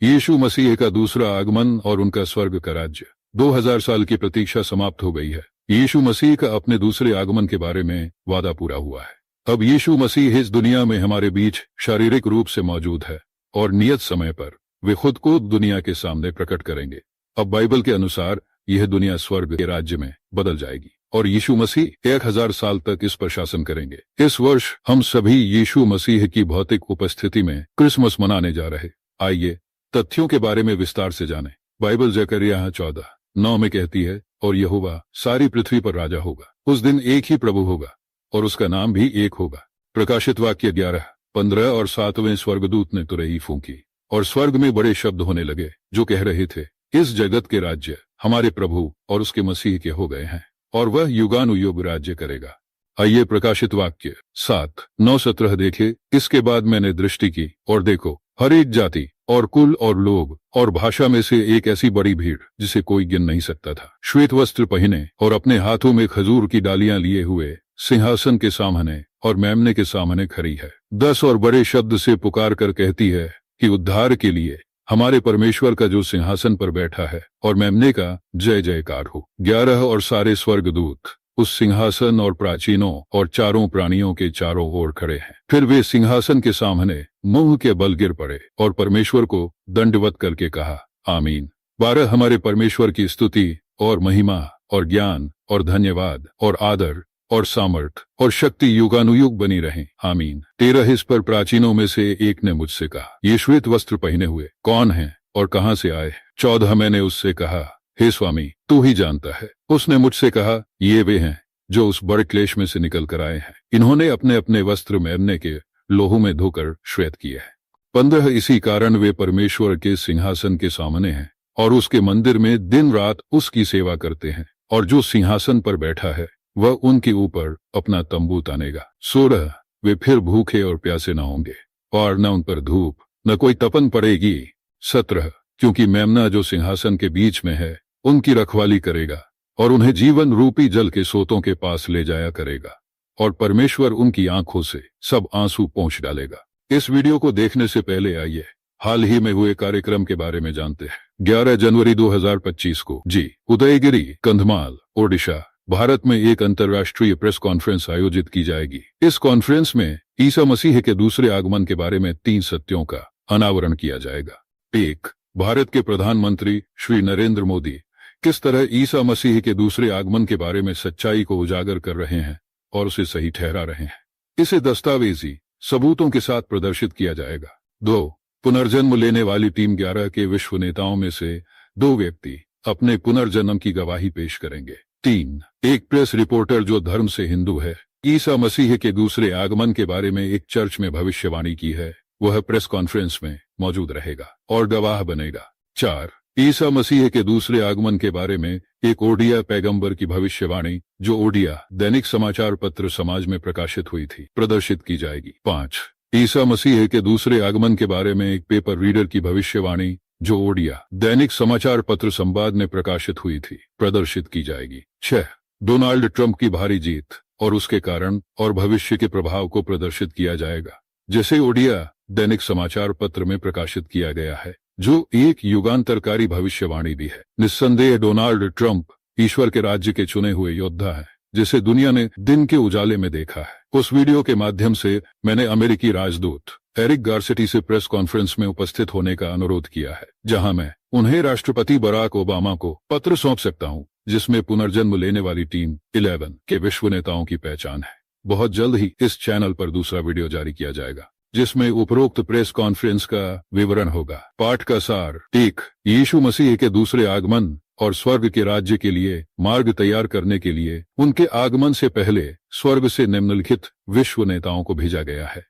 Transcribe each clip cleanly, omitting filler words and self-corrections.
यीशु मसीह का दूसरा आगमन और उनका स्वर्ग का राज्य। 2000 साल की प्रतीक्षा समाप्त हो गई है। यीशु मसीह का अपने दूसरे आगमन के बारे में वादा पूरा हुआ है। अब यीशु मसीह इस दुनिया में हमारे बीच शारीरिक रूप से मौजूद है और नियत समय पर वे खुद को दुनिया के सामने प्रकट करेंगे। अब बाइबल के अनुसार यह दुनिया स्वर्ग के राज्य में बदल जाएगी और यीशु मसीह 1000 साल तक इस पर शासन करेंगे। इस वर्ष हम सभी यीशु मसीह की भौतिक उपस्थिति में क्रिसमस मनाने जा रहे। आइए तथ्यों के बारे में विस्तार से जानें। बाइबल जकरिया 14:9 में कहती है, और यहोवा सारी पृथ्वी पर राजा होगा। उस दिन एक ही प्रभु होगा और उसका नाम भी एक होगा। प्रकाशित वाक्य 11:15 और 7वें स्वर्गदूत ने तुरही फूंकी और स्वर्ग में बड़े शब्द होने लगे जो कह रहे थे, इस जगत के राज्य हमारे प्रभु और उसके मसीह के हो गए हैं और वह युगानुयुग राज्य करेगा। आइए प्रकाशित वाक्य 7:9-17 देखे। इसके बाद मैंने दृष्टि की और देखो, हर एक जाति और कुल और लोग और भाषा में से एक ऐसी बड़ी भीड़ जिसे कोई गिन नहीं सकता था, श्वेत वस्त्र पहने और अपने हाथों में खजूर की डालियां लिए हुए सिंहासन के सामने और मेमने के सामने खड़ी है। 10 और बड़े शब्द से पुकार कर कहती है कि उद्धार के लिए हमारे परमेश्वर का जो सिंहासन पर बैठा है और मेमने का जय जयकार हो। 11 और सारे स्वर्गदूत उस सिंहासन और प्राचीनों और चारों प्राणियों के चारों ओर खड़े हैं। फिर वे सिंहासन के सामने मुंह के बल गिर पड़े और परमेश्वर को दंडवत करके कहा, आमीन। 12 हमारे परमेश्वर की स्तुति और महिमा और ज्ञान और धन्यवाद और आदर और सामर्थ और शक्ति युगानुयुग बनी रहे, आमीन। 13 इस पर प्राचीनों में से एक ने मुझसे कहा, ये श्वेत वस्त्र पहने हुए कौन हैं और कहां से आए? 14 मैंने उससे कहा, हे स्वामी, तू ही जानता है। उसने मुझसे कहा, ये वे हैं जो उस बड़े क्लेश में से निकल कर आए हैं। इन्होंने अपने अपने वस्त्र मेमने के लोहू में धोकर श्वेत किए हैं। 15 इसी कारण वे परमेश्वर के सिंहासन के सामने हैं और उसके मंदिर में दिन रात उसकी सेवा करते हैं, और जो सिंहासन पर बैठा है वह उनके ऊपर अपना तंबू तानेगा। 16 वे फिर भूखे और प्यासे न होंगे और न उन पर धूप न कोई तपन पड़ेगी। 17 क्योंकि मेमना जो सिंहासन के बीच में है उनकी रखवाली करेगा और उन्हें जीवन रूपी जल के सोतों के पास ले जाया करेगा, और परमेश्वर उनकी आंखों से सब आंसू पोंछ डालेगा। इस वीडियो को देखने से पहले आइए हाल ही में हुए कार्यक्रम के बारे में जानते हैं। 11 जनवरी 2025 को उदयगिरी, कंधमाल, ओडिशा, भारत में एक अंतर्राष्ट्रीय प्रेस कॉन्फ्रेंस आयोजित की जाएगी। इस कॉन्फ्रेंस में ईसा मसीह के दूसरे आगमन के बारे में 3 सत्यों का अनावरण किया जाएगा। 1. भारत के प्रधानमंत्री श्री नरेंद्र मोदी किस तरह ईसा मसीह के दूसरे आगमन के बारे में सच्चाई को उजागर कर रहे हैं और उसे सही ठहरा रहे हैं। इसे दस्तावेजी सबूतों के साथ प्रदर्शित किया जाएगा। 2. पुनर्जन्म लेने वाली टीम 11 के विश्व नेताओं में से 2 व्यक्ति अपने पुनर्जन्म की गवाही पेश करेंगे। 3. एक प्रेस रिपोर्टर जो धर्म से हिंदू है, ईसा मसीह के दूसरे आगमन के बारे में एक चर्च में भविष्यवाणी की है, वह प्रेस कॉन्फ्रेंस में मौजूद रहेगा और गवाह बनेगा। 4. ईसा मसीह के दूसरे आगमन के बारे में एक ओडिया पैगंबर की भविष्यवाणी जो ओडिया दैनिक समाचार पत्र समाज में प्रकाशित हुई थी, प्रदर्शित की जाएगी। 5. ईसा मसीह के दूसरे आगमन के बारे में एक पेपर रीडर की भविष्यवाणी जो ओडिया दैनिक समाचार पत्र संवाद में प्रकाशित हुई थी, प्रदर्शित की जाएगी। 6. डोनाल्ड ट्रंप की भारी जीत और उसके कारण और भविष्य के प्रभाव को प्रदर्शित किया जाएगा, जैसे ओडिया दैनिक समाचार पत्र में प्रकाशित किया गया है, जो एक युगांतरकारी भविष्यवाणी भी है। निस्संदेह डोनाल्ड ट्रंप ईश्वर के राज्य के चुने हुए योद्धा है जिसे दुनिया ने दिन के उजाले में देखा है। उस वीडियो के माध्यम से मैंने अमेरिकी राजदूत एरिक गारसेटी से प्रेस कॉन्फ्रेंस में उपस्थित होने का अनुरोध किया है, जहां मैं उन्हें राष्ट्रपति बराक ओबामा को पत्र सौंप सकता हूं, जिसमें पुनर्जन्म लेने वाली टीम 11 के विश्व नेताओं की पहचान है। बहुत जल्द ही इस चैनल पर दूसरा वीडियो जारी किया जाएगा जिसमें उपरोक्त प्रेस कॉन्फ्रेंस का विवरण होगा। पाठ का सार। 1. यीशु मसीह के दूसरे आगमन और स्वर्ग के राज्य के लिए मार्ग तैयार करने के लिए उनके आगमन से पहले स्वर्ग से निम्नलिखित विश्व नेताओं को भेजा गया है।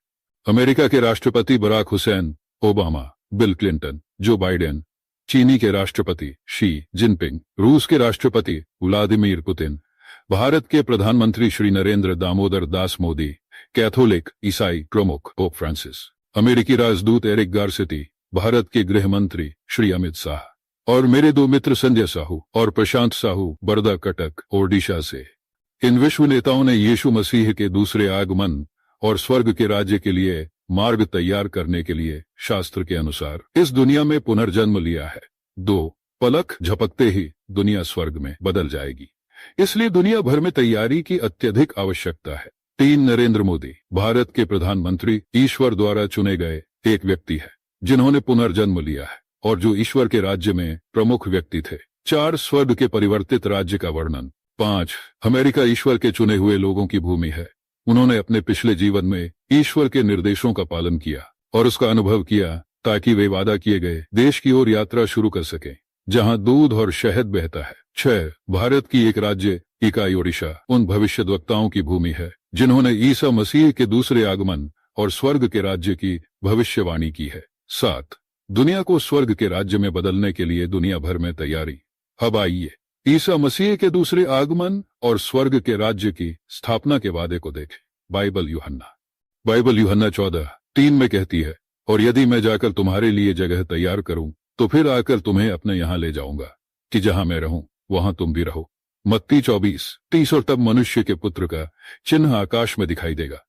अमेरिका के राष्ट्रपति Barack Hussein Obama, Bill Clinton, Joe Biden, चीनी के राष्ट्रपति शी जिनपिंग, रूस के राष्ट्रपति व्लादिमीर पुतिन, भारत के प्रधानमंत्री श्री नरेंद्र दामोदर दास मोदी, कैथोलिक ईसाई प्रमुख पोप फ्रांसिस, अमेरिकी राजदूत एरिक गारसेटी, भारत के गृह मंत्री श्री अमित शाह और मेरे 2 मित्र संजय साहू और प्रशांत साहू, बरदा कटक, ओडिशा से। इन विश्व नेताओं ने यीशु मसीह के दूसरे आगमन और स्वर्ग के राज्य के लिए मार्ग तैयार करने के लिए शास्त्र के अनुसार इस दुनिया में पुनर्जन्म लिया है। 2 पलक झपकते ही दुनिया स्वर्ग में बदल जाएगी, इसलिए दुनिया भर में तैयारी की अत्यधिक आवश्यकता है। 3 नरेंद्र मोदी भारत के प्रधानमंत्री ईश्वर द्वारा चुने गए एक व्यक्ति है जिन्होंने पुनर्जन्म लिया है और जो ईश्वर के राज्य में प्रमुख व्यक्ति थे। 4 स्वर्ग के परिवर्तित राज्य का वर्णन। 5 अमेरिका ईश्वर के चुने हुए लोगों की भूमि है। उन्होंने अपने पिछले जीवन में ईश्वर के निर्देशों का पालन किया और उसका अनुभव किया ताकि वे वादा किए गए देश की ओर यात्रा शुरू कर सकें जहां दूध और शहद बहता है। 6 भारत की एक राज्य इकाई ओडिशा उन भविष्यद्वक्ताओं की भूमि है जिन्होंने ईसा मसीह के दूसरे आगमन और स्वर्ग के राज्य की भविष्यवाणी की है। 7 दुनिया को स्वर्ग के राज्य में बदलने के लिए दुनिया भर में तैयारी। अब आइए ईसा मसीह के दूसरे आगमन और स्वर्ग के राज्य की स्थापना के वादे को देखें। बाइबल यूहन्ना 14:3 में कहती है, और यदि मैं जाकर तुम्हारे लिए जगह तैयार करूं तो फिर आकर तुम्हें अपने यहां ले जाऊंगा कि जहां मैं रहूं वहां तुम भी रहो। मत्ती 24:30 और तब मनुष्य के पुत्र का चिन्ह आकाश में दिखाई देगा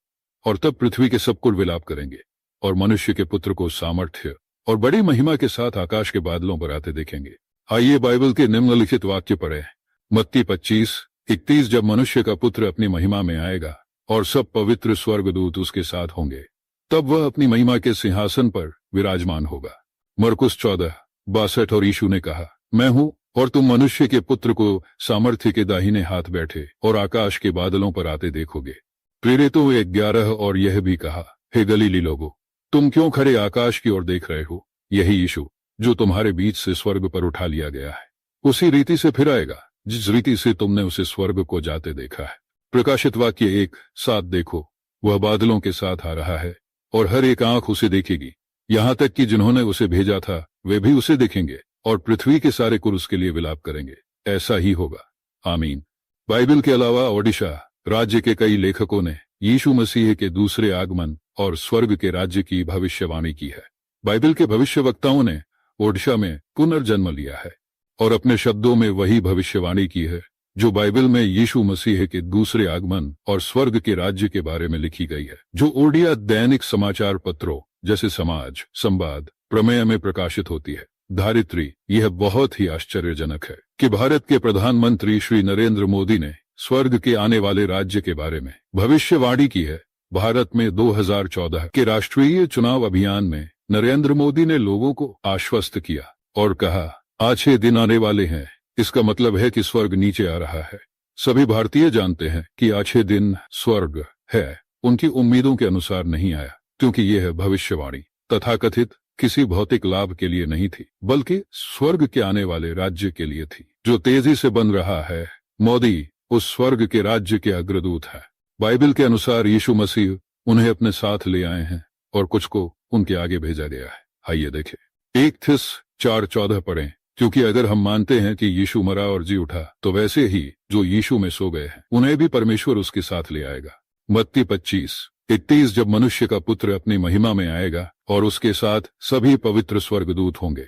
और तब पृथ्वी के सब कुल विलाप करेंगे और मनुष्य के पुत्र को सामर्थ्य और बड़ी महिमा के साथ आकाश के बादलों पर आते देखेंगे। आइए बाइबल के निम्नलिखित वाक्य पढ़ें। मत्ती 25:31 जब मनुष्य का पुत्र अपनी महिमा में आएगा और सब पवित्र स्वर्गदूत उसके साथ होंगे तब वह अपनी महिमा के सिंहासन पर विराजमान होगा। मरकुस 14:62 और यीशु ने कहा, मैं हूं और तुम मनुष्य के पुत्र को सामर्थ्य के दाहिने हाथ बैठे और आकाश के बादलों पर आते देखोगे। प्रेरितों 11 और यह भी कहा, हे गलीली लोगों, तुम क्यों खड़े आकाश की ओर देख रहे हो? यही यीशु जो तुम्हारे बीच से स्वर्ग पर उठा लिया गया है उसी रीति से फिर आएगा जिस रीति से तुमने उसे स्वर्ग को जाते देखा है। प्रकाशित वाक्य 1:7 देखो, वह बादलों के साथ आ रहा है और हर एक आंख उसे देखेगी, यहां तक कि जिन्होंने उसे भेजा था वे भी उसे देखेंगे और पृथ्वी के सारे कुल उसके लिए विलाप करेंगे। ऐसा ही होगा, आमीन। बाइबल के अलावा ओडिशा राज्य के कई लेखकों ने यीशु मसीह के दूसरे आगमन और स्वर्ग के राज्य की भविष्यवाणी की है। बाइबल के भविष्यवक्ताओं ने ओडिशा में पुनर्जन्म लिया है और अपने शब्दों में वही भविष्यवाणी की है जो बाइबल में यीशु मसीह के दूसरे आगमन और स्वर्ग के राज्य के बारे में लिखी गई है, जो ओडिया दैनिक समाचार पत्रों जैसे समाज, संवाद, प्रमेय में प्रकाशित होती है। धारित्री, यह बहुत ही आश्चर्यजनक है कि भारत के प्रधानमंत्री श्री नरेंद्र मोदी ने स्वर्ग के आने वाले राज्य के बारे में भविष्यवाणी की है। भारत में 2014 के राष्ट्रीय चुनाव अभियान में नरेंद्र मोदी ने लोगों को आश्वस्त किया और कहा, अच्छे दिन आने वाले हैं। इसका मतलब है कि स्वर्ग नीचे आ रहा है। सभी भारतीय जानते हैं कि अच्छे दिन स्वर्ग है उनकी उम्मीदों के अनुसार नहीं आया, क्योंकि यह भविष्यवाणी तथाकथित किसी भौतिक लाभ के लिए नहीं थी बल्कि स्वर्ग के आने वाले राज्य के लिए थी जो तेजी से बन रहा है। मोदी उस स्वर्ग के राज्य के अग्रदूत है। बाइबल के अनुसार यीशु मसीह उन्हें अपने साथ ले आए हैं और कुछ को उनके आगे भेजा गया है। आइए देखें, 1 थिस्स 4:14 पढ़ें, क्योंकि अगर हम मानते हैं कि यीशु मरा और जी उठा तो वैसे ही जो यीशु में सो गए हैं उन्हें भी परमेश्वर उसके साथ ले आएगा। मत्ती 25:31 जब मनुष्य का पुत्र अपनी महिमा में आएगा और उसके साथ सभी पवित्र स्वर्गदूत होंगे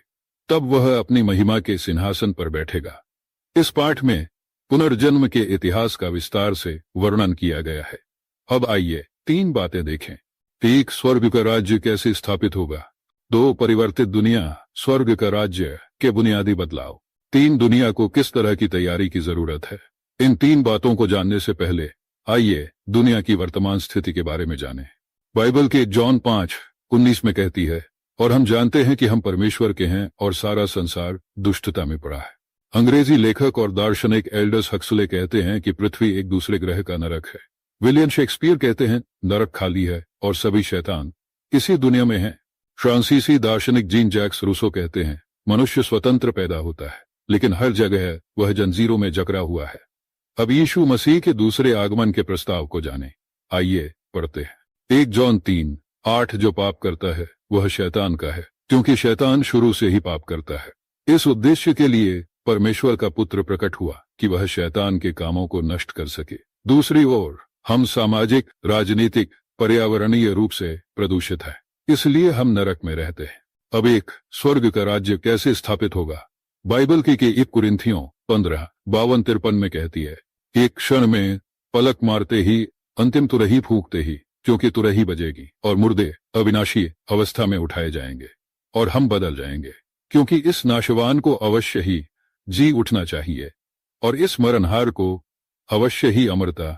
तब वह अपनी महिमा के सिंहासन पर बैठेगा। इस पाठ में पुनर्जन्म के इतिहास का विस्तार से वर्णन किया गया है। अब आइए 3 बातें देखें। 1 स्वर्ग का राज्य कैसे स्थापित होगा। 2 परिवर्तित दुनिया स्वर्ग का राज्य के बुनियादी बदलाव। 3 दुनिया को किस तरह की तैयारी की जरूरत है। इन 3 बातों को जानने से पहले आइए दुनिया की वर्तमान स्थिति के बारे में जानें। बाइबल के जॉन 5:19 में कहती है, और हम जानते हैं कि हम परमेश्वर के हैं और सारा संसार दुष्टता में पड़ा है। अंग्रेजी लेखक और दार्शनिक एल्डस हक्सले कहते हैं कि पृथ्वी एक दूसरे ग्रह का नरक है। विलियम शेक्सपियर कहते हैं नरक खाली है और सभी शैतान इसी दुनिया में हैं। फ्रांसीसी दार्शनिक जीन जैक्स रूसो कहते हैं मनुष्य स्वतंत्र पैदा होता है लेकिन हर जगह वह जंजीरों में जकड़ा हुआ है। अब यीशु मसीह के दूसरे आगमन के प्रस्ताव को जानें। आइए पढ़ते हैं। 1 जॉन 3:8 जो पाप करता है वह शैतान का है, क्योंकि शैतान शुरू से ही पाप करता है। इस उद्देश्य के लिए परमेश्वर का पुत्र प्रकट हुआ कि वह शैतान के कामों को नष्ट कर सके। दूसरी ओर हम सामाजिक, राजनीतिक, पर्यावरणीय रूप से प्रदूषित है, इसलिए हम नरक में रहते हैं। अब एक स्वर्ग का राज्य कैसे स्थापित होगा। बाइबल की 1 कुरिन्थियों 15:52-53 में कहती है, एक क्षण में पलक मारते ही, अंतिम तुरही फूंकते ही क्योंकि तुरही बजेगी और मुर्दे अविनाशी अवस्था में उठाए जाएंगे और हम बदल जाएंगे, क्योंकि इस नाशवान को अवश्य ही जी उठना चाहिए और इस मरणहार को अवश्य ही अमरता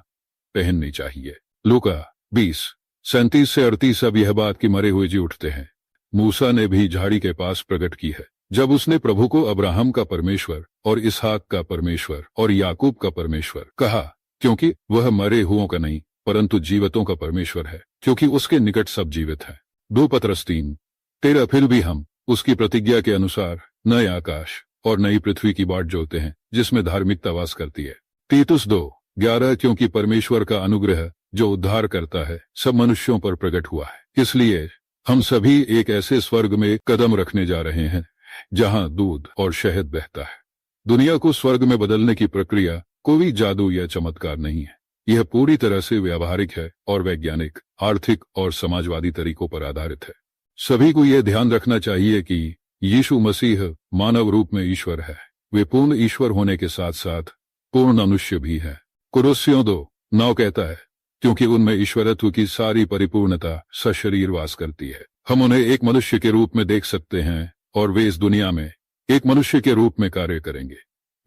पहननी चाहिए। लूका 20:37-38। अब यह बात कि मरे हुए जी उठते हैं मूसा ने भी झाड़ी के पास प्रकट की है, जब उसने प्रभु को अब्राहम का परमेश्वर और इसहाक का परमेश्वर और याकूब का परमेश्वर कहा, क्योंकि वह मरे हुओं का नहीं परंतु जीवितों का परमेश्वर है, क्योंकि उसके निकट सब जीवित हैं। 2 पतरस 3:13। फिर भी हम उसकी प्रतिज्ञा के अनुसार नए आकाश और नई पृथ्वी की बाट जोते हैं जिसमें धार्मिकता वास करती है। तीतुस 2:11। क्योंकि परमेश्वर का अनुग्रह जो उद्धार करता है सब मनुष्यों पर प्रकट हुआ है, इसलिए हम सभी एक ऐसे स्वर्ग में कदम रखने जा रहे हैं जहां दूध और शहद बहता है। दुनिया को स्वर्ग में बदलने की प्रक्रिया कोई जादू या चमत्कार नहीं है, यह पूरी तरह से व्यावहारिक है और वैज्ञानिक, आर्थिक और समाजवादी तरीकों पर आधारित है। सभी को यह ध्यान रखना चाहिए कि यीशु मसीह मानव रूप में ईश्वर है, वे पूर्ण ईश्वर होने के साथ साथ पूर्ण मनुष्य भी है। कुरिन्थियों 2:9 कहता है, क्योंकि उनमें ईश्वरत्व की सारी परिपूर्णता सशरीर वास करती है। हम उन्हें एक मनुष्य के रूप में देख सकते हैं और वे इस दुनिया में एक मनुष्य के रूप में कार्य करेंगे।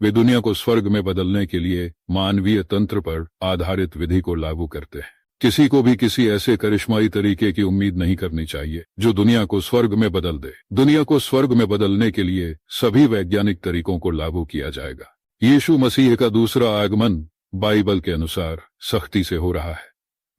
वे दुनिया को स्वर्ग में बदलने के लिए मानवीय तंत्र पर आधारित विधि को लागू करते हैं। किसी को भी किसी ऐसे करिश्माई तरीके की उम्मीद नहीं करनी चाहिए जो दुनिया को स्वर्ग में बदल दे। दुनिया को स्वर्ग में बदलने के लिए सभी वैज्ञानिक तरीकों को लागू किया जाएगा। यीशु मसीह का दूसरा आगमन बाइबल के अनुसार सख्ती से हो रहा है।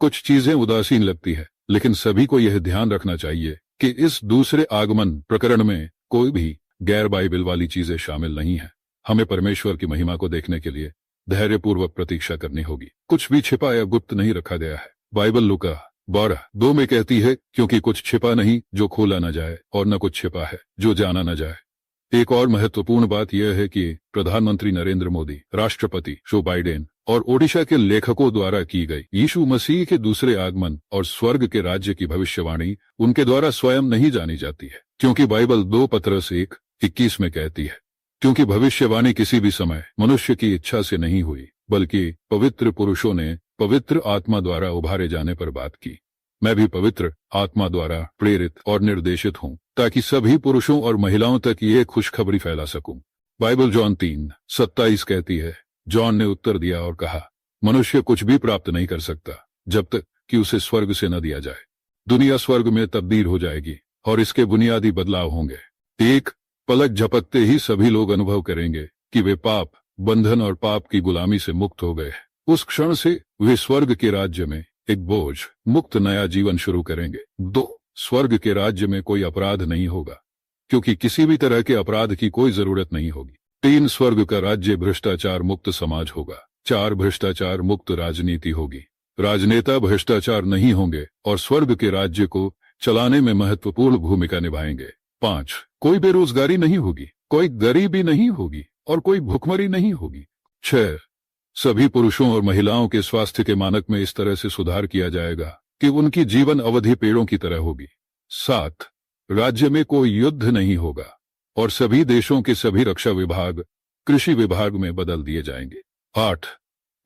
कुछ चीजें उदासीन लगती है, लेकिन सभी को यह ध्यान रखना चाहिए कि इस दूसरे आगमन प्रकरण में कोई भी गैर बाइबल वाली चीजें शामिल नहीं है। हमें परमेश्वर की महिमा को देखने के लिए धैर्यपूर्वक प्रतीक्षा करनी होगी। कुछ भी छिपा या गुप्त नहीं रखा गया है। बाइबल लूका 12:2 में कहती है, क्योंकि कुछ छिपा नहीं जो खोला न जाए और न कुछ छिपा है जो जाना न जाए। एक और महत्वपूर्ण बात यह है कि प्रधानमंत्री नरेंद्र मोदी, राष्ट्रपति जो बाइडेन और ओडिशा के लेखकों द्वारा की गई यीशु मसीह के दूसरे आगमन और स्वर्ग के राज्य की भविष्यवाणी उनके द्वारा स्वयं नहीं जानी जाती है, क्योंकि बाइबल 2 पतरस 1:21 में कहती है, क्योंकि भविष्यवाणी किसी भी समय मनुष्य की इच्छा से नहीं हुई, बल्कि पवित्र पुरुषों ने पवित्र आत्मा द्वारा उभारे जाने पर बात की। मैं भी पवित्र आत्मा द्वारा प्रेरित और निर्देशित हूँ ताकि सभी पुरुषों और महिलाओं तक ये खुशखबरी फैला सकूं। बाइबल जॉन 3:27 कहती है, जॉन ने उत्तर दिया और कहा, मनुष्य कुछ भी प्राप्त नहीं कर सकता जब तक कि उसे स्वर्ग से न दिया जाए। दुनिया स्वर्ग में तब्दील हो जाएगी और इसके बुनियादी बदलाव होंगे। एक पलक झपकते ही सभी लोग अनुभव करेंगे कि वे पाप, बंधन और पाप की गुलामी से मुक्त हो गए। उस क्षण से वे स्वर्ग के राज्य में एक बोझ मुक्त नया जीवन शुरू करेंगे। 2 स्वर्ग के राज्य में कोई अपराध नहीं होगा, क्योंकि किसी भी तरह के अपराध की कोई जरूरत नहीं होगी। 3 स्वर्ग का राज्य भ्रष्टाचार मुक्त समाज होगा। 4 भ्रष्टाचार मुक्त राजनीति होगी, राजनेता भ्रष्टाचार नहीं होंगे और स्वर्ग के राज्य को चलाने में महत्वपूर्ण भूमिका निभाएंगे। 5 कोई बेरोजगारी नहीं होगी, कोई गरीबी नहीं होगी और कोई भुखमरी नहीं होगी। 6 सभी पुरुषों और महिलाओं के स्वास्थ्य के मानक में इस तरह से सुधार किया जाएगा कि उनकी जीवन अवधि पेड़ों की तरह होगी। 7 राज्य में कोई युद्ध नहीं होगा और सभी देशों के सभी रक्षा विभाग कृषि विभाग में बदल दिए जाएंगे। 8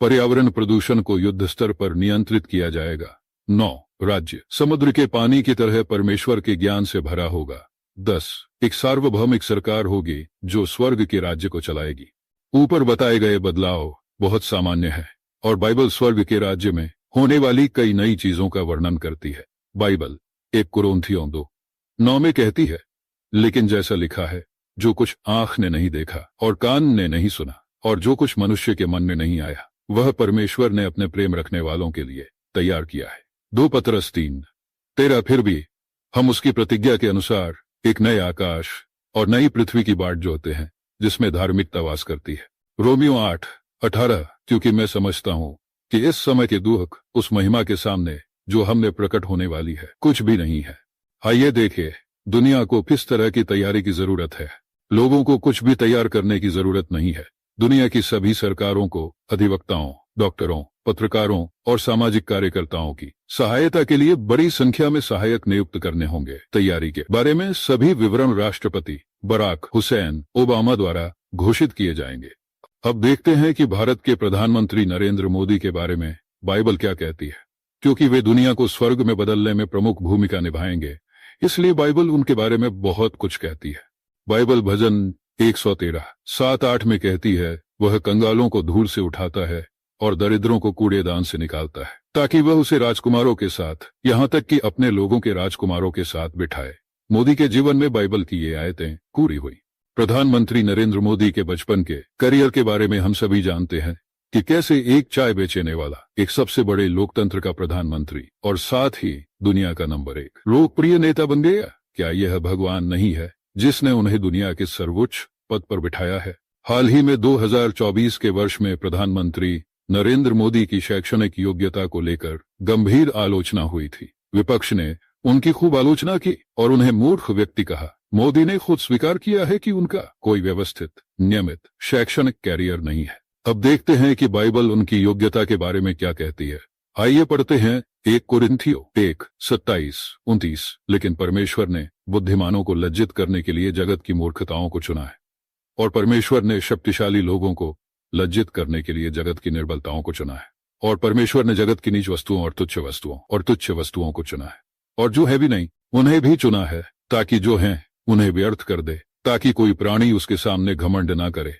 पर्यावरण प्रदूषण को युद्ध स्तर पर नियंत्रित किया जाएगा। 9 राज्य समुद्र के पानी की तरह परमेश्वर के ज्ञान से भरा होगा। 10 एक सार्वभौमिक सरकार होगी जो स्वर्ग के राज्य को चलाएगी। ऊपर बताए गए बदलाव बहुत सामान्य है और बाइबल स्वर्ग के राज्य में होने वाली कई नई चीजों का वर्णन करती है। बाइबल 1 कुरिन्थियों 2:9 में कहती है, लेकिन जैसा लिखा है, जो कुछ आंख ने नहीं देखा और कान ने नहीं सुना और जो कुछ मनुष्य के मन में नहीं आया, वह परमेश्वर ने अपने प्रेम रखने वालों के लिए तैयार किया है। 2 पतरस 3:13 फिर भी हम उसकी प्रतिज्ञा के अनुसार एक नए आकाश और नई पृथ्वी की बाट जोते हैं जिसमें धार्मिकता वास करती है। रोमियो 8:18 क्योंकि मैं समझता हूँ कि इस समय के दुख उस महिमा के सामने जो हमने प्रकट होने वाली है कुछ भी नहीं है। आइए देखें, दुनिया को किस तरह की तैयारी की जरूरत है। लोगों को कुछ भी तैयार करने की जरूरत नहीं है। दुनिया की सभी सरकारों को अधिवक्ताओं, डॉक्टरों, पत्रकारों और सामाजिक कार्यकर्ताओं की सहायता के लिए बड़ी संख्या में सहायक नियुक्त करने होंगे। तैयारी के बारे में सभी विवरण राष्ट्रपति बराक हुसैन ओबामा द्वारा घोषित किए जाएंगे। अब देखते हैं कि भारत के प्रधानमंत्री नरेंद्र मोदी के बारे में बाइबल क्या कहती है। क्योंकि वे दुनिया को स्वर्ग में बदलने में प्रमुख भूमिका निभाएंगे। इसलिए बाइबल उनके बारे में बहुत कुछ कहती है। बाइबल भजन 113:7-8 में कहती है, वह कंगालों को धूल से उठाता है और दरिद्रों को कूड़ेदान से निकालता है, ताकि वह उसे राजकुमारों के साथ, यहां तक कि अपने लोगों के राजकुमारों के साथ बिठाए। मोदी के जीवन में बाइबल की ये आयतें पूरी हुई। प्रधानमंत्री नरेंद्र मोदी के बचपन के करियर के बारे में हम सभी जानते हैं कि कैसे एक चाय बेचने वाला एक सबसे बड़े लोकतंत्र का प्रधानमंत्री और साथ ही दुनिया का नंबर 1 लोकप्रिय नेता बन गया। क्या यह भगवान नहीं है जिसने उन्हें दुनिया के सर्वोच्च पद पर बिठाया है? हाल ही में 2024 के वर्ष में प्रधानमंत्री नरेंद्र मोदी की शैक्षणिक योग्यता को लेकर गंभीर आलोचना हुई थी। विपक्ष ने उनकी खूब आलोचना की और उन्हें मूर्ख व्यक्ति कहा। मोदी ने खुद स्वीकार किया है कि उनका कोई व्यवस्थित, नियमित शैक्षणिक कैरियर नहीं है। अब देखते हैं कि बाइबल उनकी योग्यता के बारे में क्या कहती है। आइए पढ़ते हैं 1 कुरिन्थियों 1:27-29। लेकिन परमेश्वर ने बुद्धिमानों को लज्जित करने के लिए जगत की मूर्खताओं को चुना है, और परमेश्वर ने शक्तिशाली लोगों को लज्जित करने के लिए जगत की निर्बलताओं को चुना है, और परमेश्वर ने जगत की नीच वस्तुओं और तुच्छ वस्तुओं को चुना है, और जो है भी नहीं उन्हें भी चुना है, ताकि जो हैं उन्हें व्यर्थ कर दे, ताकि कोई प्राणी उसके सामने घमंड ना करे।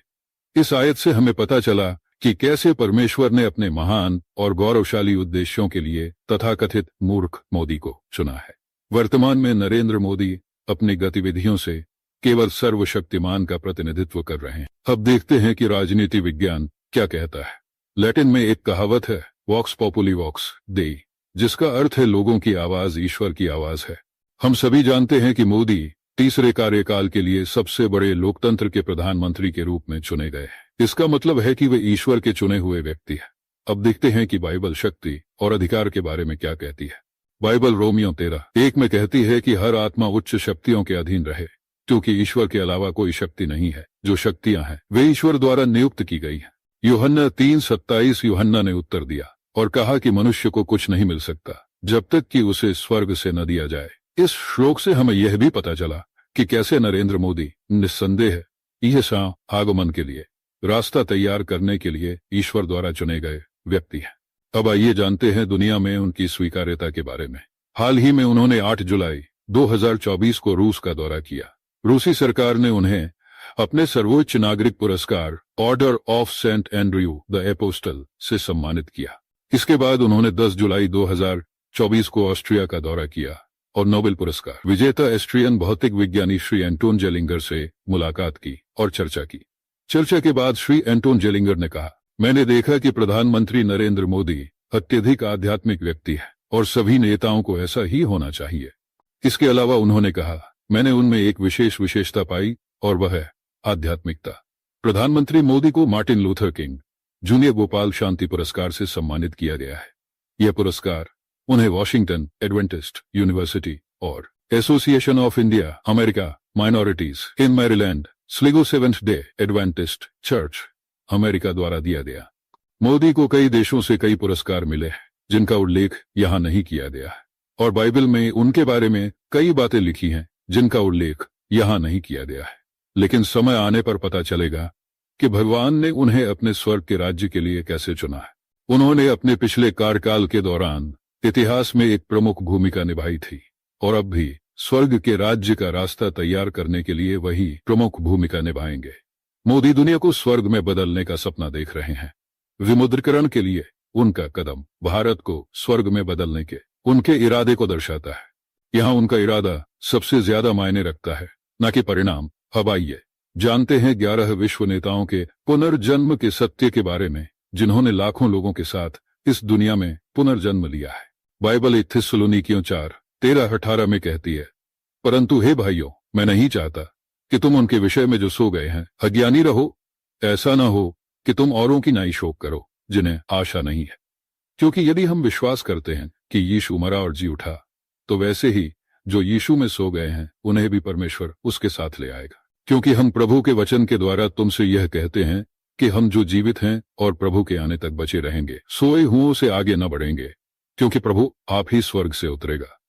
इस आयत से हमें पता चला कि कैसे परमेश्वर ने अपने महान और गौरवशाली उद्देश्यों के लिए तथाकथित मूर्ख मोदी को चुना है। वर्तमान में नरेंद्र मोदी अपनी गतिविधियों से केवल सर्वशक्तिमान का प्रतिनिधित्व कर रहे हैं। अब देखते हैं कि राजनीति विज्ञान क्या कहता है। लैटिन में एक कहावत है, वॉक्स पॉपुली वॉक्स देई, जिसका अर्थ है लोगों की आवाज ईश्वर की आवाज है। हम सभी जानते हैं कि मोदी तीसरे कार्यकाल के लिए सबसे बड़े लोकतंत्र के प्रधानमंत्री के रूप में चुने गए हैं। इसका मतलब है कि वे ईश्वर के चुने हुए व्यक्ति हैं। अब देखते हैं कि बाइबल शक्ति और अधिकार के बारे में क्या कहती है। बाइबल रोमियो 13:1 में कहती है कि हर आत्मा उच्च शक्तियों के अधीन रहे, क्योंकि ईश्वर के अलावा कोई शक्ति नहीं है। जो शक्तियां हैं वे ईश्वर द्वारा नियुक्त की गई हैं। यूहन्ना 3:27 यूहन्ना ने उत्तर दिया और कहा कि मनुष्य को कुछ नहीं मिल सकता जब तक कि उसे स्वर्ग से न दिया जाए। इस श्लोक से हमें यह भी पता चला कि कैसे नरेंद्र मोदी निस्संदेह यह आगमन के लिए रास्ता तैयार करने के लिए ईश्वर द्वारा चुने गए व्यक्ति हैं। अब आइए जानते हैं दुनिया में उनकी स्वीकार्यता के बारे में। हाल ही में उन्होंने 8 जुलाई 2024 को रूस का दौरा किया। रूसी सरकार ने उन्हें अपने सर्वोच्च नागरिक पुरस्कार Order of Saint Andrew the Apostle से सम्मानित किया। इसके बाद उन्होंने 10 जुलाई 2024 को ऑस्ट्रिया का दौरा किया और नोबेल पुरस्कार विजेता एस्ट्रियन भौतिक विज्ञानी श्री एंटोन जेलिंगर से मुलाकात की और चर्चा की। चर्चा के बाद श्री एंटोन जेलिंगर ने कहा, मैंने देखा कि प्रधानमंत्री नरेंद्र मोदी अत्यधिक आध्यात्मिक व्यक्ति है और सभी नेताओं को ऐसा ही होना चाहिए। इसके अलावा उन्होंने कहा, मैंने उनमें एक विशेषता पाई और वह है आध्यात्मिकता। प्रधानमंत्री मोदी को Martin Luther King junior Bhopal शांति पुरस्कार से सम्मानित किया गया है। यह पुरस्कार उन्हें वॉशिंगटन एडवेंटिस्ट यूनिवर्सिटी और association of India America minorities in Maryland Sligo seventh day Adventist church America द्वारा दिया गया। मोदी को कई देशों से कई पुरस्कार मिले हैं जिनका उल्लेख यहाँ नहीं किया गया है, और बाइबल में उनके बारे में कई बातें लिखी हैं जिनका उल्लेख यहाँ नहीं किया गया है। लेकिन समय आने पर पता चलेगा कि भगवान ने उन्हें अपने स्वर्ग के राज्य के लिए कैसे चुना है। उन्होंने अपने पिछले कार्यकाल के दौरान इतिहास में एक प्रमुख भूमिका निभाई थी और अब भी स्वर्ग के राज्य का रास्ता तैयार करने के लिए वही प्रमुख भूमिका निभाएंगे। मोदी दुनिया को स्वर्ग में बदलने का सपना देख रहे हैं। विमुद्रीकरण के लिए उनका कदम भारत को स्वर्ग में बदलने के उनके इरादे को दर्शाता है। यहाँ उनका इरादा सबसे ज्यादा मायने रखता है, न कि परिणाम। अब आइए जानते हैं 11 विश्व नेताओं के पुनर्जन्म के सत्य के बारे में, जिन्होंने लाखों लोगों के साथ इस दुनिया में पुनर्जन्म लिया है। बाइबल थिस्सलुनीकियों 4:13-18 में कहती है, परंतु हे भाइयों, मैं नहीं चाहता कि तुम उनके विषय में जो सो गए हैं अज्ञानी रहो। ऐसा न हो कि तुम औरों की नाई शोक करो जिन्हें आशा नहीं है। क्योंकि यदि हम विश्वास करते हैं कि यीशु मरा और जी उठा, तो वैसे ही जो यीशु में सो गए हैं उन्हें भी परमेश्वर उसके साथ ले आएगा। क्योंकि हम प्रभु के वचन के द्वारा तुमसे यह कहते हैं कि हम जो जीवित हैं और प्रभु के आने तक बचे रहेंगे, सोए हुओं से आगे न बढ़ेंगे, क्योंकि प्रभु आप ही स्वर्ग से उतरेगा।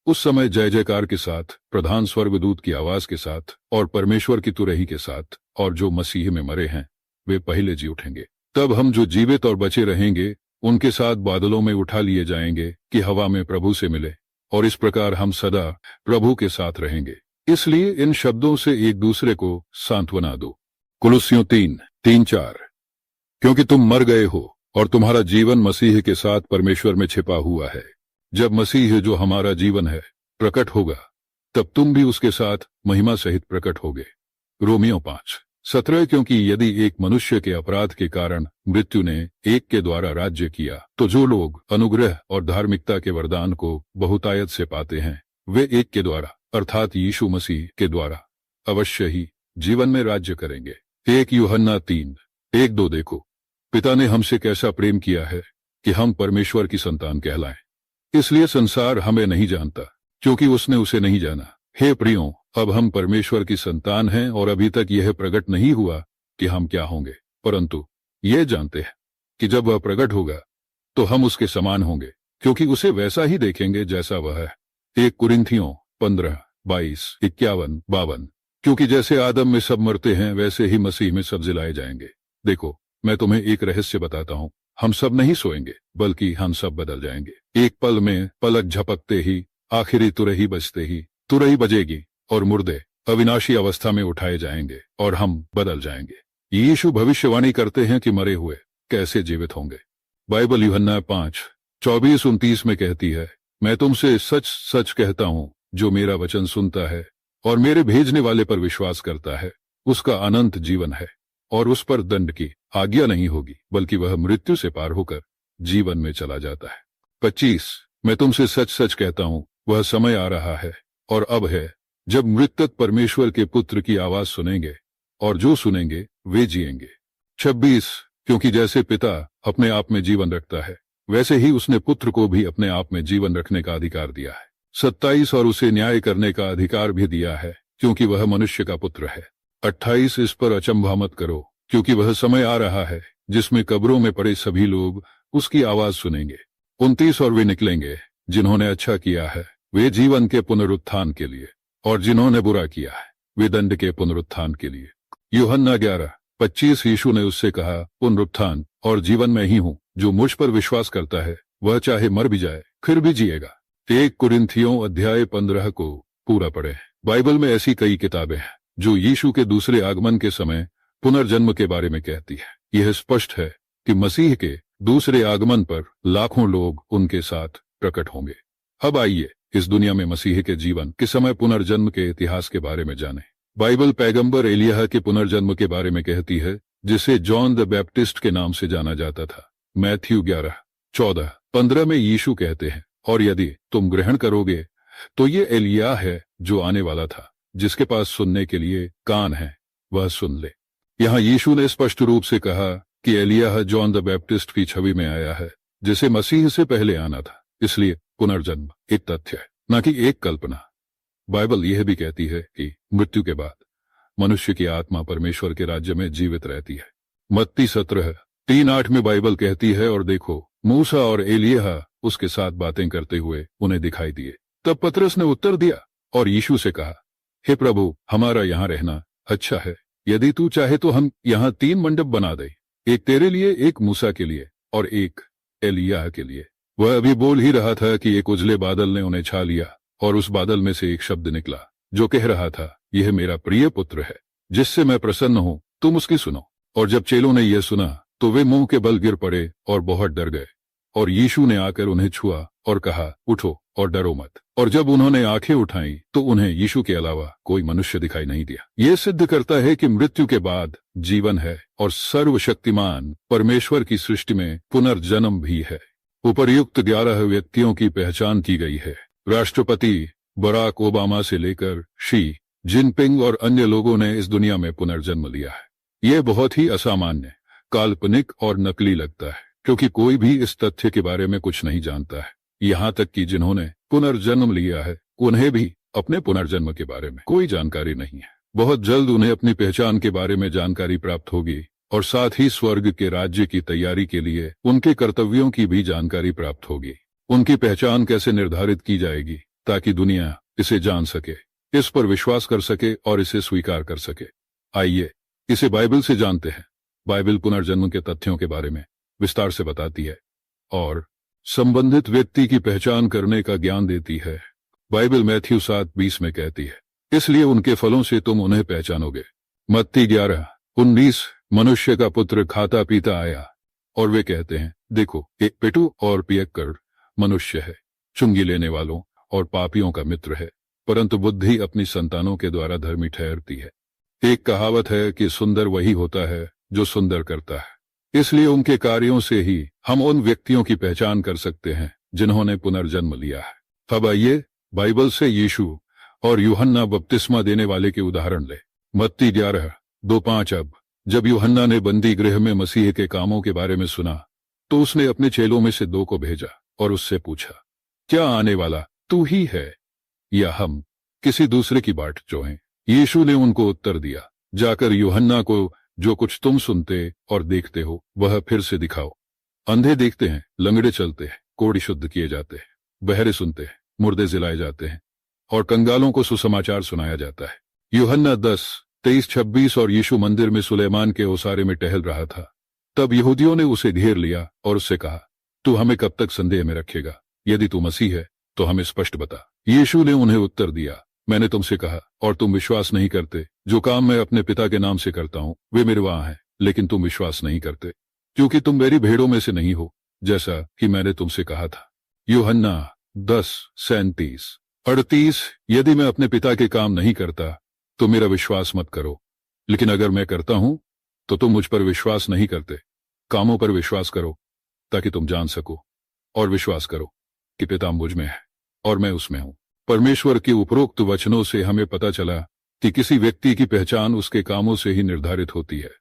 उस समय जय जयकार के साथ, प्रधान स्वर्गदूत की आवाज के साथ और परमेश्वर की तुरही के साथ, और जो मसीह में मरे हैं वे पहले जी उठेंगे। तब हम जो जीवित और बचे रहेंगे उनके साथ बादलों में उठा लिए जाएंगे कि हवा में प्रभु से मिले, और इस प्रकार हम सदा प्रभु के साथ रहेंगे। इसलिए इन शब्दों से एक दूसरे को सांत्वना दो। कुलुस्सियों 3:3-4। क्योंकि तुम मर गए हो और तुम्हारा जीवन मसीह के साथ परमेश्वर में छिपा हुआ है। जब मसीह जो हमारा जीवन है प्रकट होगा, तब तुम भी उसके साथ महिमा सहित प्रकट होगे। रोमियो 5:17। क्योंकि यदि एक मनुष्य के अपराध के कारण मृत्यु ने एक के द्वारा राज्य किया, तो जो लोग अनुग्रह और धार्मिकता के वरदान को बहुतायत से पाते हैं, वे एक के द्वारा अर्थात यीशु मसीह के द्वारा अवश्य ही जीवन में राज्य करेंगे। 1 यूहन्ना 3:1-2। देखो, पिता ने हमसे कैसा प्रेम किया है कि हम परमेश्वर की संतान कहलाएं। इसलिए संसार हमें नहीं जानता, क्योंकि उसने उसे नहीं जाना। हे प्रियों, अब हम परमेश्वर की संतान हैं और अभी तक यह प्रकट नहीं हुआ कि हम क्या होंगे, परंतु ये जानते हैं कि जब वह प्रकट होगा तो हम उसके समान होंगे, क्योंकि उसे वैसा ही देखेंगे जैसा वह है। 1 कुरिन्थियों 15:22-51-52। क्योंकि जैसे आदम में सब मरते हैं, वैसे ही मसीह में सब जिलाए जाएंगे। देखो, मैं तुम्हें एक रहस्य बताता हूं, हम सब नहीं सोएंगे, बल्कि हम सब बदल जाएंगे। एक पल में, पलक झपकते ही, आखिरी तुरही बजते ही तुरही बजेगी और मुर्दे अविनाशी अवस्था में उठाए जाएंगे और हम बदल जाएंगे। यीशु भविष्यवाणी करते हैं कि मरे हुए कैसे जीवित होंगे। बाइबल यूहन्ना 5:24-29 में कहती है, मैं तुमसे सच सच कहता हूं, जो मेरा वचन सुनता है और मेरे भेजने वाले पर विश्वास करता है, उसका अनंत जीवन है और उस पर दंड की आज्ञा नहीं होगी, बल्कि वह मृत्यु से पार होकर जीवन में चला जाता है। 25। मैं तुमसे सच सच कहता हूं, वह समय आ रहा है और अब है, जब मृतक परमेश्वर के पुत्र की आवाज सुनेंगे, और जो सुनेंगे वे जिएंगे। 26। क्योंकि जैसे पिता अपने आप में जीवन रखता है, वैसे ही उसने पुत्र को भी अपने आप में जीवन रखने का अधिकार दिया है। 27। और उसे न्याय करने का अधिकार भी दिया है, क्योंकि वह मनुष्य का पुत्र है। 28। इस पर अचंभा मत करो, क्योंकि वह समय आ रहा है जिसमें कब्रों में पड़े सभी लोग उसकी आवाज सुनेंगे। 29। और वे निकलेंगे, जिन्होंने अच्छा किया है वे जीवन के पुनरुत्थान के लिए, और जिन्होंने बुरा किया है वे दंड के पुनरुत्थान के लिए। यूहन्ना 11:25। यीशु ने उससे कहा, पुनरुत्थान और जीवन में ही हूं, जो मुझ पर विश्वास करता है वह चाहे मर भी जाए फिर भी जिएगा। 1 कुरिन्थियों अध्याय 15 को पूरा पढ़े। बाइबल में ऐसी कई किताबें हैं जो यीशु के दूसरे आगमन के समय पुनर्जन्म के बारे में कहती है। यह स्पष्ट है कि मसीह के दूसरे आगमन पर लाखों लोग उनके साथ प्रकट होंगे। अब आइए इस दुनिया में मसीह के जीवन के समय पुनर्जन्म के इतिहास के बारे में जानें। बाइबल पैगंबर एलिय्याह के पुनर्जन्म के बारे में कहती है, जिसे जॉन द बैप्टिस्ट के नाम से जाना जाता था। मैथ्यू 11:14-15 में यीशु कहते हैं, और यदि तुम ग्रहण करोगे तो ये एलिय्याह है जो आने वाला था, जिसके पास सुनने के लिए कान है वह सुन ले। यहाँ यीशु ने स्पष्ट रूप से कहा कि एलिय्याह जॉन द बैप्टिस्ट की छवि में आया है, जिसे मसीह से पहले आना था। इसलिए पुनर्जन्म एक तथ्य है, न कि एक कल्पना। बाइबल यह भी कहती है कि मृत्यु के बाद मनुष्य की आत्मा परमेश्वर के राज्य में जीवित रहती है। मत्ती 17:3-8 में बाइबल कहती है, और देखो, मूसा और एलिय्याह उसके साथ बातें करते हुए उन्हें दिखाई दिए। तब पतरस ने उत्तर दिया और यीशु से कहा, हे प्रभु, हमारा यहाँ रहना अच्छा है। यदि तू चाहे तो हम यहाँ 3 मंडप बना दें, एक तेरे लिए, एक मूसा के लिए और एक एलिय्याह के लिए। वह अभी बोल ही रहा था कि एक उजले बादल ने उन्हें छा लिया, और उस बादल में से एक शब्द निकला जो कह रहा था, यह मेरा प्रिय पुत्र है, जिससे मैं प्रसन्न हूं, तुम उसकी सुनो। और जब चेलों ने यह सुना तो वे मुंह के बल गिर पड़े और बहुत डर गए। और यीशु ने आकर उन्हें छुआ और कहा, उठो और डरो मत। और जब उन्होंने आंखें उठाई तो उन्हें यीशु के अलावा कोई मनुष्य दिखाई नहीं दिया। यह सिद्ध करता है कि मृत्यु के बाद जीवन है, और सर्वशक्तिमान परमेश्वर की सृष्टि में पुनर्जन्म भी है। उपर्युक्त 11 व्यक्तियों की पहचान की गई है। राष्ट्रपति बराक ओबामा से लेकर शी जिनपिंग और अन्य लोगों ने इस दुनिया में पुनर्जन्म लिया है। यह बहुत ही असामान्य, काल्पनिक और नकली लगता है, क्योंकि कोई भी इस तथ्य के बारे में कुछ नहीं जानता है। यहाँ तक कि जिन्होंने पुनर्जन्म लिया है उन्हें भी अपने पुनर्जन्म के बारे में कोई जानकारी नहीं है। बहुत जल्द उन्हें अपनी पहचान के बारे में जानकारी प्राप्त होगी, और साथ ही स्वर्ग के राज्य की तैयारी के लिए उनके कर्तव्यों की भी जानकारी प्राप्त होगी। उनकी पहचान कैसे निर्धारित की जाएगी ताकि दुनिया इसे जान सके, इस पर विश्वास कर सके और इसे स्वीकार कर सके। आइए इसे बाइबल से जानते हैं। बाइबल पुनर्जन्म के तथ्यों के बारे में विस्तार से बताती है। और संबंधित व्यक्ति की पहचान करने का ज्ञान देती है। बाइबल मैथ्यू 7:20 में कहती है, इसलिए उनके फलों से तुम उन्हें पहचानोगे। मत्ती 11:19, मनुष्य का पुत्र खाता पीता आया और वे कहते हैं, देखो एक पेटू और पियक्कड़ मनुष्य है, चुंगी लेने वालों और पापियों का मित्र है, परंतु बुद्धि अपनी संतानों के द्वारा धर्मी ठहरती है। एक कहावत है कि सुंदर वही होता है जो सुंदर करता है। इसलिए उनके कार्यों से ही हम उन व्यक्तियों की पहचान कर सकते हैं जिन्होंने पुनर्जन्म लिया है। अब आइए बाइबल से यीशु और यूहन्ना बपतिस्मा देने वाले के उदाहरण ले। मत्ती 11:2-5। अब जब यूहन्ना ने बंदी गृह में मसीह के कामों के बारे में सुना तो उसने अपने चेलों में से 2 को भेजा और उससे पूछा, क्या आने वाला तू ही है या हम किसी दूसरे की बाट जोहें? यीशु ने उनको उत्तर दिया, जाकर यूहन्ना को जो कुछ तुम सुनते और देखते हो वह फिर से दिखाओ। अंधे देखते हैं, लंगड़े चलते हैं, कोढ़ी शुद्ध किए जाते हैं, बहरे सुनते हैं, मुर्दे जिलाए जाते हैं और कंगालों को सुसमाचार सुनाया जाता है। यूहन्ना 10:23-26। और यीशु मंदिर में सुलेमान के ओसारे में टहल रहा था। तब यहूदियों ने उसे घेर लिया और उससे कहा, तू हमें कब तक संदेह में रखेगा? यदि तू मसीह है तो हमें स्पष्ट बता। यीशु ने उन्हें उत्तर दिया, मैंने तुमसे कहा और तुम विश्वास नहीं करते। जो काम मैं अपने पिता के नाम से करता हूं वे मेरे वहां हैं, लेकिन तुम विश्वास नहीं करते क्योंकि तुम मेरी भेड़ों में से नहीं हो, जैसा कि मैंने तुमसे कहा था। यूहन्ना 10:37-38। यदि मैं अपने पिता के काम नहीं करता तो मेरा विश्वास मत करो, लेकिन अगर मैं करता हूं तो तुम मुझ पर विश्वास नहीं करते। कामों पर विश्वास करो ताकि तुम जान सको और विश्वास करो कि पिता मुझ में है और मैं उसमें हूं। परमेश्वर के उपरोक्त वचनों से हमें पता चला कि किसी व्यक्ति की पहचान उसके कामों से ही निर्धारित होती है।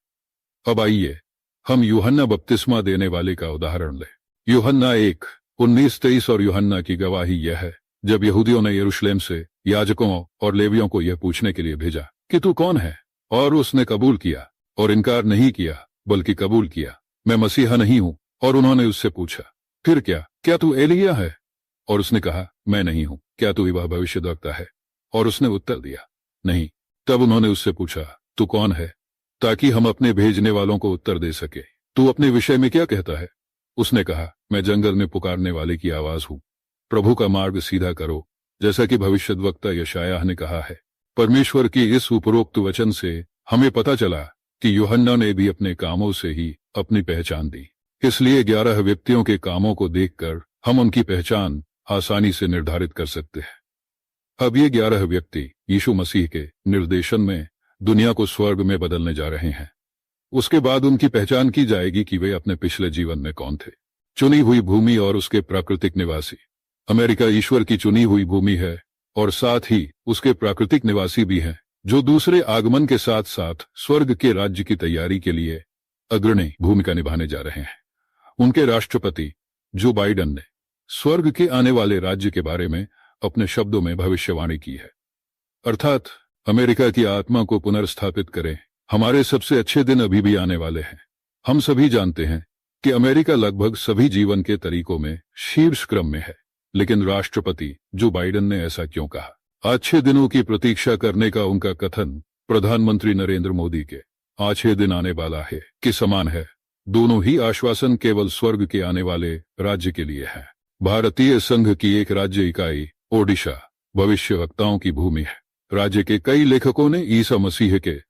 अब आइए हम यूहन्ना बपतिस्मा देने वाले का उदाहरण लें। यूहन्ना 1:19-23। और यूहन्ना की गवाही यह है, जब यहूदियों ने यरूशलेम से याजकों और लेवियों को यह पूछने के लिए भेजा कि तू कौन है, और उसने कबूल किया और इनकार नहीं किया बल्कि कबूल किया, मैं मसीहा नहीं हूं। और उन्होंने उससे पूछा, फिर क्या तू एलिया है? और उसने कहा, मैं नहीं हूं। क्या तू वह भविष्यद्वक्ता है? और उसने उत्तर दिया, नहीं। तब उन्होंने उससे पूछा, तू कौन है, ताकि हम अपने भेजने वालों को उत्तर दे सके। तू अपने विषय में क्या कहता है? उसने कहा, मैं जंगल में पुकारने वाले की आवाज हूं, प्रभु का मार्ग सीधा करो, जैसा कि भविष्यद्वक्ता यशायाह ने कहा है। परमेश्वर की इस उपरोक्त वचन से हमें पता चला कि यूहन्ना ने भी अपने कामों से ही अपनी पहचान दी। इसलिए 11 व्यक्तियों के कामों को देखकर हम उनकी पहचान आसानी से निर्धारित कर सकते हैं। अब ये 11 व्यक्ति यीशु मसीह के निर्देशन में दुनिया को स्वर्ग में बदलने जा रहे हैं। उसके बाद उनकी पहचान की जाएगी कि वे अपने पिछले जीवन में कौन थे। चुनी हुई भूमि और उसके प्राकृतिक निवासी। अमेरिका ईश्वर की चुनी हुई भूमि है और साथ ही उसके प्राकृतिक निवासी भी हैं, जो दूसरे आगमन के साथ साथ स्वर्ग के राज्य की तैयारी के लिए अग्रणी भूमिका निभाने जा रहे हैं। उनके राष्ट्रपति जो बाइडेन ने स्वर्ग के आने वाले राज्य के बारे में अपने शब्दों में भविष्यवाणी की है, अर्थात अमेरिका की आत्मा को पुनर्स्थापित करें। हमारे सबसे अच्छे दिन अभी भी आने वाले हैं। हम सभी जानते हैं कि अमेरिका लगभग सभी जीवन के तरीकों में शीर्ष क्रम में है, लेकिन राष्ट्रपति जो बाइडेन ने ऐसा क्यों कहा? अच्छे दिनों की प्रतीक्षा करने का उनका कथन प्रधानमंत्री नरेंद्र मोदी के अच्छे दिन आने वाला है के समान है। दोनों ही आश्वासन केवल स्वर्ग के आने वाले राज्य के लिए है। भारतीय संघ की एक राज्य इकाई ओडिशा भविष्यवक्ताओं की भूमि है। राज्य के कई लेखकों ने ईसा मसीह के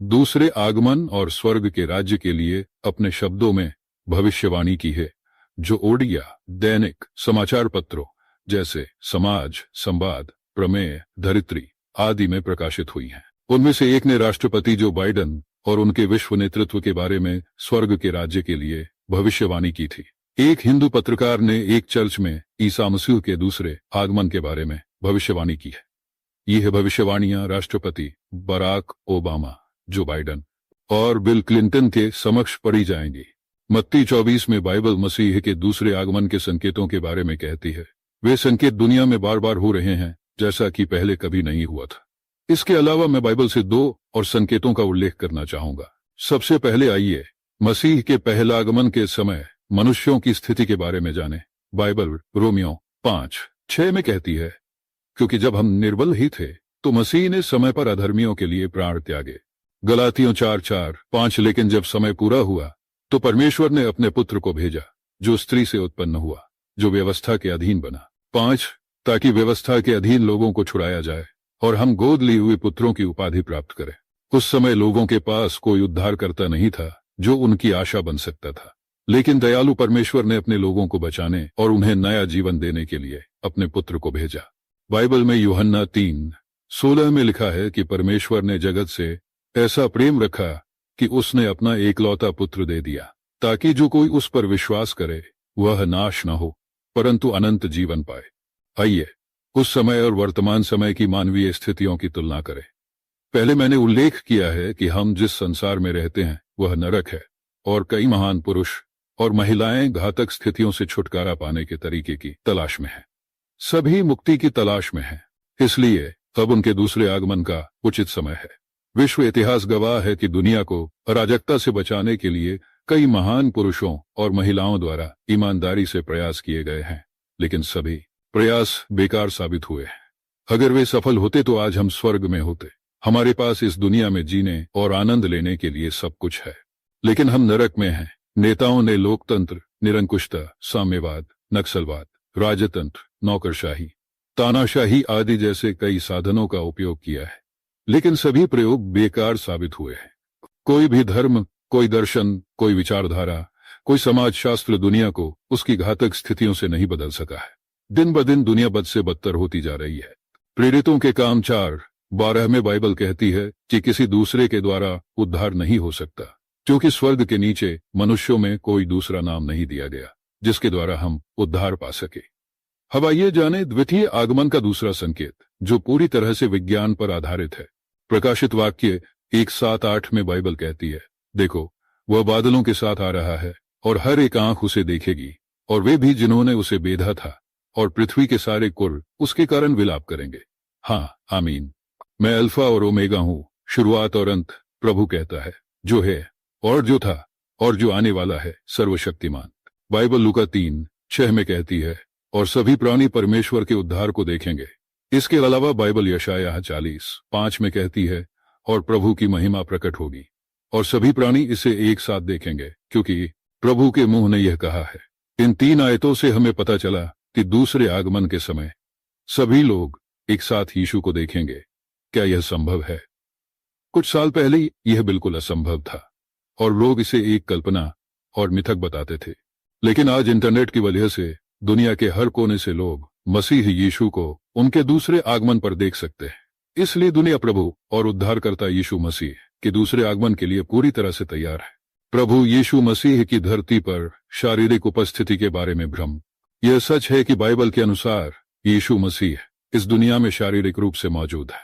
दूसरे आगमन और स्वर्ग के राज्य के लिए अपने शब्दों में भविष्यवाणी की है, जो ओडिया दैनिक समाचार पत्रों जैसे समाज, संवाद, प्रमेय, धरित्री आदि में प्रकाशित हुई हैं। उनमें से एक ने राष्ट्रपति जो बाइडेन और उनके विश्व नेतृत्व के बारे में स्वर्ग के राज्य के लिए भविष्यवाणी की थी। एक हिंदू पत्रकार ने एक चर्च में ईसा मसीह के दूसरे आगमन के बारे में भविष्यवाणी की है। यह भविष्यवाणियां राष्ट्रपति बराक ओबामा, जो बाइडेन और बिल क्लिंटन के समक्ष पढ़ी जाएंगी। मत्ती 24 में बाइबल मसीह के दूसरे आगमन के संकेतों के बारे में कहती है। वे संकेत दुनिया में बार बार हो रहे हैं, जैसा कि पहले कभी नहीं हुआ था। इसके अलावा मैं बाइबल से 2 और संकेतों का उल्लेख करना चाहूंगा। सबसे पहले आइए मसीह के पहला आगमन के समय मनुष्यों की स्थिति के बारे में जाने। बाइबल रोमियो 5:6 में कहती है, क्योंकि जब हम निर्बल ही थे तो मसीह ने समय पर अधर्मियों के लिए प्राण त्यागे। गलातियों 4:4-5 लेकिन जब समय पूरा हुआ तो परमेश्वर ने अपने पुत्र को भेजा, जो स्त्री से उत्पन्न हुआ, जो व्यवस्था के अधीन बना। 5, ताकि व्यवस्था के अधीन लोगों को छुड़ाया जाए और हम गोद लिए हुए पुत्रों की उपाधि प्राप्त करें। उस समय लोगों के पास कोई उद्धारकर्ता नहीं था जो उनकी आशा बन सकता था, लेकिन दयालु परमेश्वर ने अपने लोगों को बचाने और उन्हें नया जीवन देने के लिए अपने पुत्र को भेजा। बाइबल में यूहन्ना 3:16 में लिखा है कि परमेश्वर ने जगत से ऐसा प्रेम रखा कि उसने अपना एकलौता पुत्र दे दिया, ताकि जो कोई उस पर विश्वास करे वह नाश न हो परंतु अनंत जीवन पाए। आइए उस समय और वर्तमान समय की मानवीय स्थितियों की तुलना करें। पहले मैंने उल्लेख किया है कि हम जिस संसार में रहते हैं वह नरक है और कई महान पुरुष और महिलाएं घातक स्थितियों से छुटकारा पाने के तरीके की तलाश में हैं। सभी मुक्ति की तलाश में हैं, इसलिए अब उनके दूसरे आगमन का उचित समय है। विश्व इतिहास गवाह है कि दुनिया को अराजकता से बचाने के लिए कई महान पुरुषों और महिलाओं द्वारा ईमानदारी से प्रयास किए गए हैं, लेकिन सभी प्रयास बेकार साबित हुए हैं। अगर वे सफल होते तो आज हम स्वर्ग में होते। हमारे पास इस दुनिया में जीने और आनंद लेने के लिए सब कुछ है, लेकिन हम नरक में हैं। नेताओं ने लोकतंत्र, निरंकुशता, साम्यवाद, नक्सलवाद, राजतंत्र, नौकरशाही, तानाशाही आदि जैसे कई साधनों का उपयोग किया है, लेकिन सभी प्रयोग बेकार साबित हुए हैं। कोई भी धर्म, कोई दर्शन, कोई विचारधारा, कोई समाजशास्त्र दुनिया को उसकी घातक स्थितियों से नहीं बदल सका है। दिन ब दिन दुनिया बद से बदतर होती जा रही है। प्रेरितों के काम 4:12 में बाइबल कहती है कि किसी दूसरे के द्वारा उद्धार नहीं हो सकता, क्योंकि स्वर्ग के नीचे मनुष्यों में कोई दूसरा नाम नहीं दिया गया जिसके द्वारा हम उद्धार पा सके। अब आइए जाने द्वितीय आगमन का दूसरा संकेत, जो पूरी तरह से विज्ञान पर आधारित है। प्रकाशित वाक्य 1:7-8 में बाइबल कहती है, देखो वह बादलों के साथ आ रहा है और हर एक आंख उसे देखेगी और वे भी जिन्होंने उसे बेधा था, और पृथ्वी के सारे कुल उसके कारण विलाप करेंगे। हाँ, आमीन। मैं अल्फा और ओमेगा हूँ, शुरुआत और अंत, प्रभु कहता है, जो है और जो था और जो आने वाला है, सर्वशक्तिमान। बाइबल लूका 3:6 में कहती है, और सभी प्राणी परमेश्वर के उद्धार को देखेंगे। इसके अलावा बाइबल यशायाह 40:5 में कहती है, और प्रभु की महिमा प्रकट होगी और सभी प्राणी इसे एक साथ देखेंगे, क्योंकि प्रभु के मुंह ने यह कहा है। इन 3 आयतों से हमें पता चला कि दूसरे आगमन के समय सभी लोग एक साथ यीशु को देखेंगे। क्या यह संभव है? कुछ साल पहले यह बिल्कुल असंभव था और लोग इसे एक कल्पना और मिथक बताते थे, लेकिन आज इंटरनेट की वजह से दुनिया के हर कोने से लोग मसीह यीशु को उनके दूसरे आगमन पर देख सकते हैं। इसलिए दुनिया प्रभु और उद्धारकर्ता यीशु मसीह के दूसरे आगमन के लिए पूरी तरह से तैयार है। प्रभु यीशु मसीह की धरती पर शारीरिक उपस्थिति के बारे में भ्रम। यह सच है कि बाइबल के अनुसार यीशु मसीह इस दुनिया में शारीरिक रूप से मौजूद है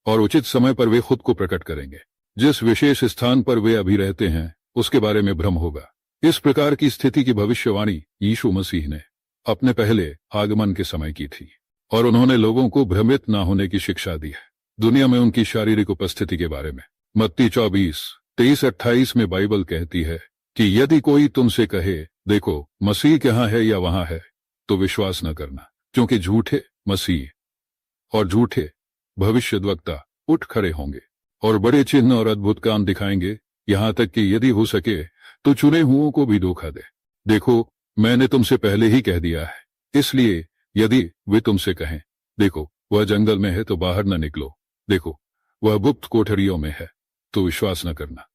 और उचित समय पर वे खुद को प्रकट करेंगे। जिस विशेष स्थान पर वे अभी रहते हैं उसके बारे में भ्रम होगा। इस प्रकार की स्थिति की भविष्यवाणी यीशु मसीह ने अपने पहले आगमन के समय की थी और उन्होंने लोगों को भ्रमित न होने की शिक्षा दी है दुनिया में उनकी शारीरिक उपस्थिति के बारे में। मत्ती 24:23-28 में बाइबल कहती है कि यदि कोई तुमसे कहे, देखो मसीह कहाँ है या वहां है, तो विश्वास न करना, क्योंकि झूठे मसीह और झूठे भविष्यद्वक्ता उठ खड़े होंगे और बड़े चिन्ह और अद्भुत काम दिखाएंगे, यहां तक कि यदि हो सके तो चुने हुओं को भी धोखा दे। देखो, मैंने तुमसे पहले ही कह दिया है। इसलिए यदि वे तुमसे कहें, देखो वह जंगल में है, तो बाहर न निकलो, देखो वह गुप्त कोठरियों में है, तो विश्वास न करना।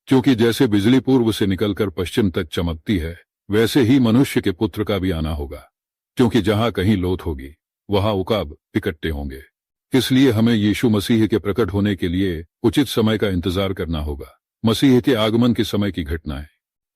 क्योंकि जैसे बिजली पूर्व से निकलकर पश्चिम तक चमकती है, वैसे ही मनुष्य के पुत्र का भी आना होगा। क्योंकि जहां कहीं लोथ होगी वहां उकाब इकट्ठे होंगे। इसलिए हमें यीशु मसीह के प्रकट होने के लिए उचित समय का इंतजार करना होगा। मसीह के आगमन के समय की घटनाएं।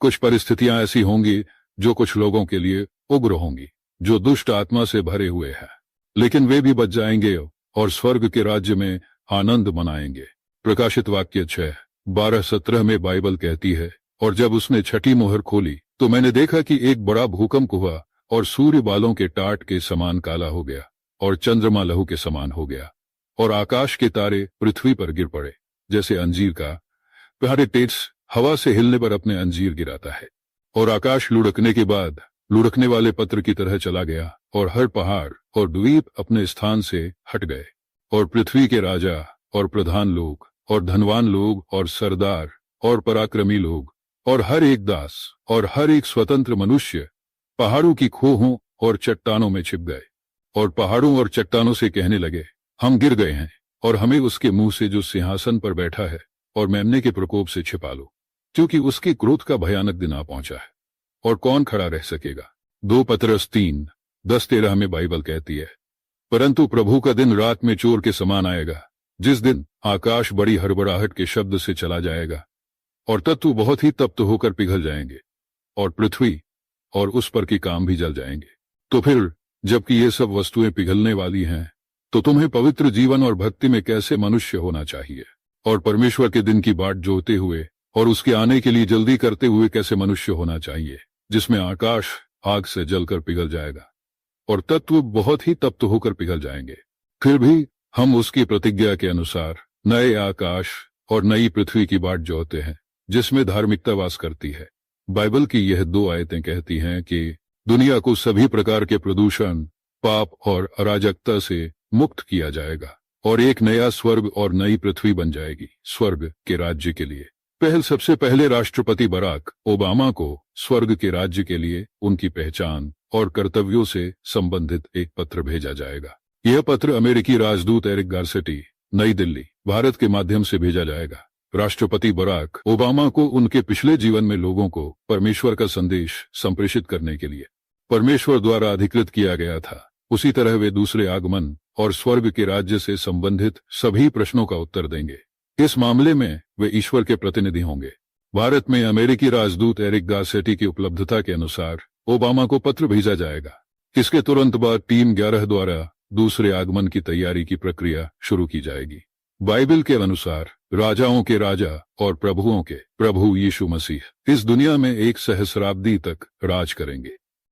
कुछ परिस्थितियां ऐसी होंगी जो कुछ लोगों के लिए उग्र होंगी, जो दुष्ट आत्मा से भरे हुए हैं, लेकिन वे भी बच जाएंगे और स्वर्ग के राज्य में आनंद मनाएंगे। प्रकाशित वाक्य 6:12-17 में बाइबल कहती है, और जब उसने छठी मोहर खोली तो मैंने देखा कि एक बड़ा भूकंप हुआ और सूर्य बालों के टाट के समान काला हो गया और चंद्रमा लहू के समान हो गया और आकाश के तारे पृथ्वी पर गिर पड़े, जैसे अंजीर का प्यारे तेज हवा से हिलने पर अपने अंजीर गिराता है। और आकाश लुढ़कने के बाद लुढ़कने वाले पत्र की तरह चला गया और हर पहाड़ और द्वीप अपने स्थान से हट गए और पृथ्वी के राजा और प्रधान लोग और धनवान लोग और सरदार और पराक्रमी लोग और हर एक दास और हर एक स्वतंत्र मनुष्य पहाड़ों की खोहों और चट्टानों में छिप गए और पहाड़ों और चट्टानों से कहने लगे, हम गिर गए हैं और हमें उसके मुंह से जो सिंहासन पर बैठा है और मेमने के प्रकोप से छिपा लो, क्योंकि उसके क्रोध का भयानक दिन आ पहुंचा है और कौन खड़ा रह सकेगा। 2 पतरस 3:10-13 में बाइबल कहती है, परंतु प्रभु का दिन रात में चोर के समान आएगा, जिस दिन आकाश बड़ी हड़बड़ाहट के शब्द से चला जाएगा और तत्व बहुत ही तप्त होकर पिघल जाएंगे और पृथ्वी और उस पर के काम भी जल जाएंगे। तो फिर जबकि ये सब वस्तुएं पिघलने वाली हैं, तो तुम्हें पवित्र जीवन और भक्ति में कैसे मनुष्य होना चाहिए और परमेश्वर के दिन की बाट जोहते हुए और उसके आने के लिए जल्दी करते हुए कैसे मनुष्य होना चाहिए, जिसमें आकाश आग से जलकर पिघल जाएगा और तत्व बहुत ही तप्त होकर पिघल जाएंगे। फिर भी हम उसकी प्रतिज्ञा के अनुसार नए आकाश और नई पृथ्वी की बाट जोहते हैं, जिसमें धार्मिकता वास करती है। बाइबल की यह 2 आयतें कहती हैं कि दुनिया को सभी प्रकार के प्रदूषण, पाप और अराजकता से मुक्त किया जाएगा और एक नया स्वर्ग और नई पृथ्वी बन जाएगी स्वर्ग के राज्य के लिए। सबसे पहले राष्ट्रपति बराक ओबामा को स्वर्ग के राज्य के लिए उनकी पहचान और कर्तव्यों से संबंधित एक पत्र भेजा जाएगा। यह पत्र अमेरिकी राजदूत एरिक गारसेटी, नई दिल्ली, भारत के माध्यम से भेजा जाएगा। राष्ट्रपति बराक ओबामा को उनके पिछले जीवन में लोगों को परमेश्वर का संदेश संप्रेषित करने के लिए परमेश्वर द्वारा अधिकृत किया गया था। उसी तरह वे दूसरे आगमन और स्वर्ग के राज्य से संबंधित सभी प्रश्नों का उत्तर देंगे। इस मामले में वे ईश्वर के प्रतिनिधि होंगे। भारत में अमेरिकी राजदूत एरिक गारसेटी की उपलब्धता के अनुसार ओबामा को पत्र भेजा जाएगा। इसके तुरंत बाद टीम 11 द्वारा दूसरे आगमन की तैयारी की प्रक्रिया शुरू की जाएगी। बाइबल के अनुसार राजाओं के राजा और प्रभुओं के प्रभु यीशु मसीह इस दुनिया में 1 सहस्राब्दी तक राज करेंगे।